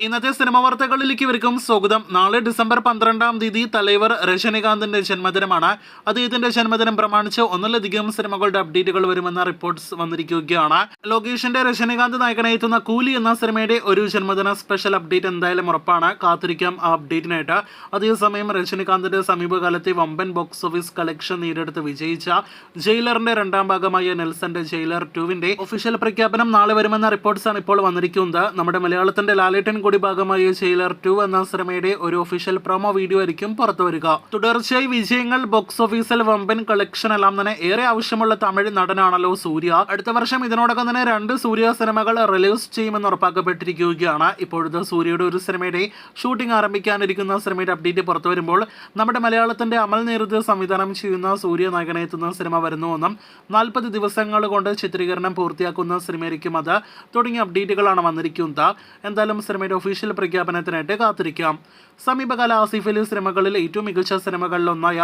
ഇന്നത്തെ സിനിമ വാർത്തകളിലേക്ക് ഇവർക്കും സ്വാഗതം. നാളെ ഡിസംബർ 12-ാം തീയതി തലൈവർ രജനികാന്തിന്റെ ജന്മദിനമാണ്. അദ്ദേഹത്തിന്റെ ജന്മദിനം പ്രമാണിച്ച് ഒന്നിലധികം സിനിമകളുടെ അപ്ഡേറ്റുകൾ വരുമെന്ന റിപ്പോർട്ട്സ് വന്നിരിക്കുകയാണ്. ലോകേഷിന്റെ രജനികാന്ത് നായകനെത്തുന്ന കൂലി എന്ന സിനിമയുടെ ഒരു ജന്മദിന സ്പെഷ്യൽ അപ്ഡേറ്റ് എന്തായാലും ഉറപ്പാണ്. കാത്തിരിക്കാം ആ അപ്ഡേറ്റിനായിട്ട്. അതേസമയം രജനികാന്തിന്റെ സമീപകാലത്തെ വമ്പൻ ബോക്സ് ഓഫീസ് കളക്ഷൻ നേടിയെടുത്ത് വിജയിച്ച ജയിലറിന്റെ രണ്ടാം ഭാഗമായ നെൽസന്റെ ജയിലർ 2-വിന്റെ ഒഫീഷ്യൽ പ്രഖ്യാപനം നാളെ വരുമെന്ന റിപ്പോർട്ട്സാണ് ഇപ്പോൾ വന്നിരിക്കുന്നത്. നമ്മുടെ മലയാളത്തിന്റെ ലാലേട്ടൻ കൂടി ഭാഗമായ ജയിലർ 2 എന്ന സിനിമയുടെ ഒരു ഒഫീഷ്യൽ പ്രൊമോ വീഡിയോ ആയിരിക്കും പുറത്തു വരിക. തുടർച്ചയായി വിജയങ്ങൾ, ബോക്സ് ഓഫീസിൽ വമ്പൻ കളക്ഷൻ എല്ലാം തന്നെ ഏറെ ആവശ്യമുള്ള തമിഴ് നടനാണല്ലോ സൂര്യ. അടുത്ത വർഷം ഇതിനോടകം തന്നെ 2 സൂര്യ സിനിമകൾ റിലീസ് ചെയ്യുമെന്ന് ഉറപ്പാക്കപ്പെട്ടിരിക്കുകയാണ്. ഇപ്പോഴത്തെ സൂര്യയുടെ ഒരു സിനിമയുടെ ഷൂട്ടിംഗ് ആരംഭിക്കാനിരിക്കുന്ന സിനിമയുടെ അപ്ഡേറ്റ് പുറത്തു വരുമ്പോൾ നമ്മുടെ മലയാളത്തിന്റെ അമൽ നീരദ് സംവിധാനം ചെയ്യുന്ന സൂര്യ നായകനെത്തുന്ന സിനിമ വരുന്നുവെന്നും 40 ദിവസങ്ങൾ കൊണ്ട് ചിത്രീകരണം പൂർത്തിയാക്കുന്ന സിനിമയായിരിക്കും അത് തുടങ്ങിയ അപ്ഡേറ്റുകളാണ് വന്നിരിക്കുന്നത്. എന്തായാലും സിനിമയുടെ ഒഫീഷ്യൽ പ്രഖ്യാപനത്തിനായിട്ട് കാത്തിരിക്കാം. സമീപകാല ആസിഫ് അലി സിനിമകളിൽ ഏറ്റവും മികച്ച സിനിമകളിലൊന്നായ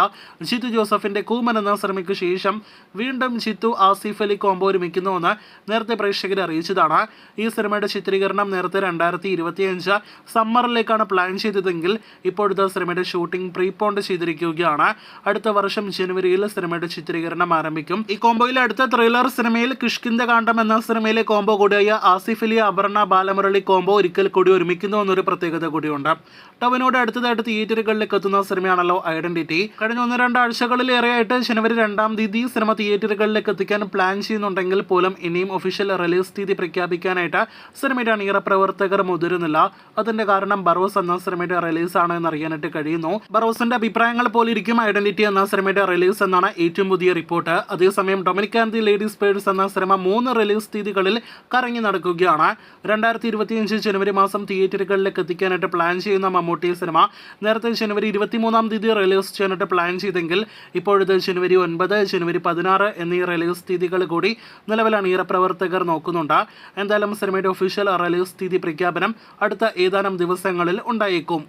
ജിത്തു ജോസഫിന്റെ കൂമൻ എന്ന സിനിമയ്ക്ക് ശേഷം വീണ്ടും ജിത്തു ആസിഫ് അലി കോംബോ ഒരുമിക്കുന്നുവെന്ന് നേരത്തെ പ്രേക്ഷകരെ അറിയിച്ചതാണ്. ഈ സിനിമയുടെ ചിത്രീകരണം നേരത്തെ 2025 സമ്മറിലേക്കാണ് പ്ലാൻ ചെയ്തതെങ്കിൽ ഇപ്പോഴത്തെ സിനിമയുടെ ഷൂട്ടിംഗ് പ്രീപോണ്ട് ചെയ്തിരിക്കുകയാണ്. അടുത്ത വർഷം ജനുവരിയിൽ സിനിമയുടെ ചിത്രീകരണം ആരംഭിക്കും. ഈ കോംബോയിൽ അടുത്ത ത്രില്ലർ സിനിമയിൽ കിഷ്കിന്ദ കാണ്ഡം എന്ന സിനിമയിലെ കോംബോ കൂടിയായ ആസിഫ് അലി അപർണ ബാലമുരളി കോംബോ ഒരിക്കൽ കൂടി ഒരുമിക്കുന്നു എന്നൊരു പ്രത്യേകത കൂടിയുണ്ട്. ടൊവിനോട് അടുത്തതായിട്ട് തിയേറ്ററുകളിലേക്ക് എത്തുന്ന സിനിമയാണല്ലോ ഐഡന്റിറ്റി. കഴിഞ്ഞ 1-2 ആഴ്ചകളിലേറെയായിട്ട് ജനുവരി 2-ാം തീയതി സിനിമ തിയേറ്ററുകളിലേക്ക് എത്തിക്കാൻ പ്ലാൻ ചെയ്യുന്നുണ്ടെങ്കിൽ പോലും ഇനിയും ഒഫീഷ്യൽ റിലീസ് തീയതി പ്രഖ്യാപിക്കാനായിട്ട് സിനിമയുടെ അണിയറ പ്രവർത്തകർ മുതിരുന്നില്ല. അതിന്റെ കാരണം ബറോസ് എന്ന സിനിമയുടെ റിലീസ് ആണ് എന്നറിയാനായിട്ട് കഴിയുന്നു. ബറോസിന്റെ അഭിപ്രായങ്ങൾ പോലെ ഇരിക്കും ഐഡന്റിറ്റി എന്ന സിനിമയുടെ റിലീസ് എന്നാണ് ഏറ്റവും പുതിയ റിപ്പോർട്ട്. അതേസമയം Dominic and the ladies purse എന്ന സിനിമ 3 റിലീസ് തീയതികളിൽ കറങ്ങി നടക്കുകയാണ്. 2025 ജനുവരി മാസം തിയേറ്ററുകളിലേക്ക് എത്തിക്കാനായിട്ട് പ്ലാൻ ചെയ്യുന്ന മമ്മൂട്ടി സിനിമ നേരത്തെ ജനുവരി 23-ാം തീയതി റിലീസ് ചെയ്യാനായിട്ട് പ്ലാൻ ചെയ്തെങ്കിൽ ഇപ്പോഴത്തെ ജനുവരി 9, ജനുവരി 16 എന്നീ റിലീസ് തീയതികൾ കൂടി നിലവിൽ അണിയറ പ്രവർത്തകർ നോക്കുന്നുണ്ട്. എന്തായാലും സിനിമയുടെ ഒഫീഷ്യൽ റിലീസ് തീയതി പ്രഖ്യാപനം അടുത്ത ഏതാനും ദിവസങ്ങളിൽ ഉണ്ടായേക്കും.